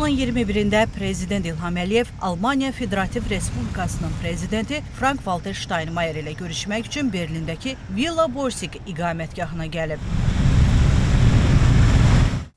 İyulun 21-də Prezident İlham Əliyev Almaniya Federativ Respublikasının prezidenti Frank-Walter Steinmeier ilə görüşmək üçün Berlindəki Villa Borsig iqamətgahına gəlib.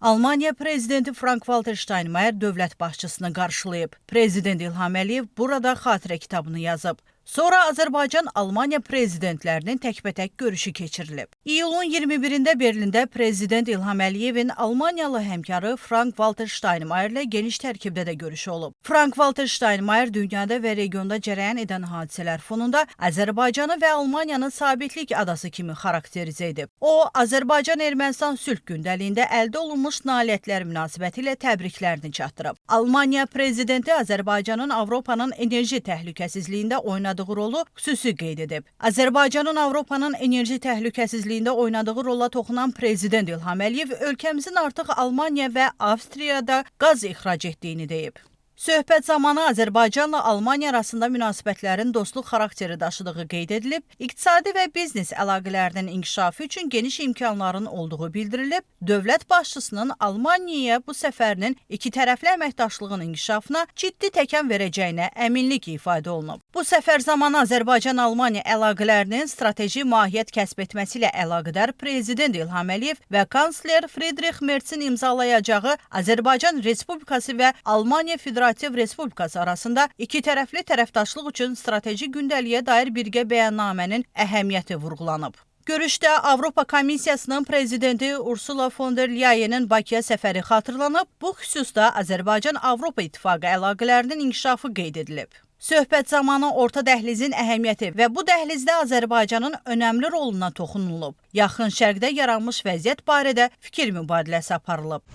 Almaniya prezidenti Frank-Walter Steinmeier dövlət başçısını qarşılayıb. Prezident İlham Əliyev burada xatirə kitabını yazıb. Sonra Azərbaycan-Almaniya prezidentlərinin təkbətək görüşü keçirilib. İyulun 21-də Berlində Prezident İlham Əliyevin Almaniyalı həmkarı Frank-Walter Steinmeier ilə geniş tərkibdə də görüşü olub. Frank-Walter Steinmeier dünyada və regionda cərəyan edən hadisələr fonunda Azərbaycanı və Almaniyanı sabitlik adası kimi xarakterizə edib. O, Azərbaycan-Ermənistan sülh gündəliyində əldə olunmuş nailiyyətlər münasibətilə təbriklərini çatdırıb. Almaniya prezidenti Azərbaycanın Avropanın enerji təhlükəsizliyində oynadığı rolu xüsusi qeyd edib. Azərbaycanın Avropanın enerji təhlükəsizliyində oynadığı rola toxunan Prezident İlham Əliyev ölkəmizin artıq Almaniya və Avstriyada qaz ixrac etdiyini deyib. Söhbət zamanı Azərbaycanla Almaniya arasında münasibətlərin dostluq xarakteri daşıdığı qeyd edilib, iqtisadi və biznes əlaqələrinin inkişafı üçün geniş imkanların olduğu bildirilib, dövlət başçısının Almaniyaya bu səfərinin ikitərəfli əməkdaşlığın inkişafına ciddi təkan verəcəyinə əminlik ifadə olunub. Bu səfər zamanı Azərbaycan-Almaniya əlaqələrinin strateji mahiyyət kəsb etməsi ilə əlaqədar Prezident İlham Əliyev və kansler Friedrich Merzin imzalayacağı Azərbaycan Respublikası və Almaniya Federativ Respublikası arasında ikitərəfli tərəfdaşlıq üçün strateji gündəliyə dair birgə bəyannamənin əhəmiyyəti vurğulanıb. Görüşdə Avropa Komissiyasının prezidenti Ursula von der Leyen'in Bakıya səfəri xatırlanıb, bu xüsusda Azərbaycan-Avropa İttifaqı əlaqələrinin inkişafı qeyd edilib. Söhbət zamanı Orta Dəhlizin əhəmiyyəti və bu dəhlizdə Azərbaycanın önəmli roluna toxunulub. Yaxın Şərqdə yaranmış vəziyyət barədə fikir mübadiləsi aparılıb.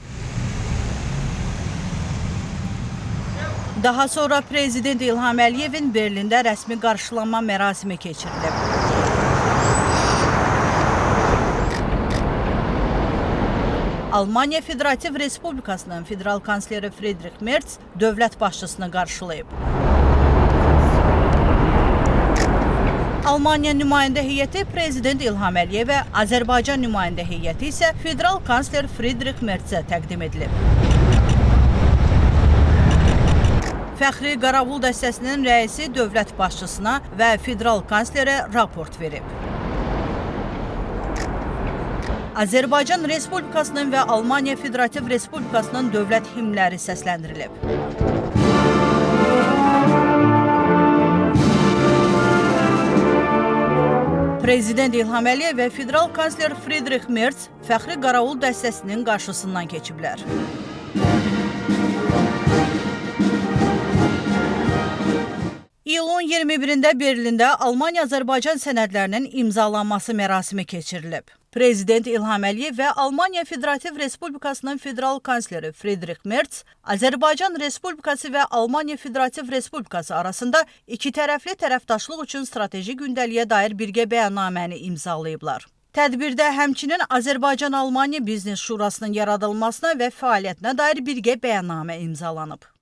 Daha sonra Prezident İlham Əliyevin Berlində rəsmi qarşılanma mərasimi keçirilib. Almaniya Federativ Respublikasının federal kansleri Friedrich Merz dövlət başçısını qarşılayıb. Almaniya nümayəndə heyəti Prezident İlham Əliyevə, Azərbaycan nümayəndə heyəti isə federal kansler Friedrich Merzə təqdim edilib. Fəxri Qaravul dəstəsinin rəisi dövlət başçısına və federal kanslerə raport verib. Azərbaycan Respublikasının və Almaniya Federativ Respublikasının dövlət himnləri səsləndirilib. Prezident İlham Əliyev və federal kansler Friedrich Merz Fəxri Qaravul dəstəsinin qarşısından keçiblər. İyulun 21-də Berlində Almaniya-Azərbaycan sənədlərinin imzalanması mərasimi keçirilib. Prezident İlham Əliyev və Almaniya Federativ Respublikasının federal kansleri Friedrich Merz Azərbaycan Respublikası və Almaniya Federativ Respublikası arasında ikitərəfli tərəfdaşlıq üçün strateji gündəliyə dair birgə bəyannaməni imzalayıblar. Tədbirdə həmçinin Azərbaycan-Almaniya Biznes Şurasının yaradılmasına və fəaliyyətinə dair birgə bəyannamə imzalanıb.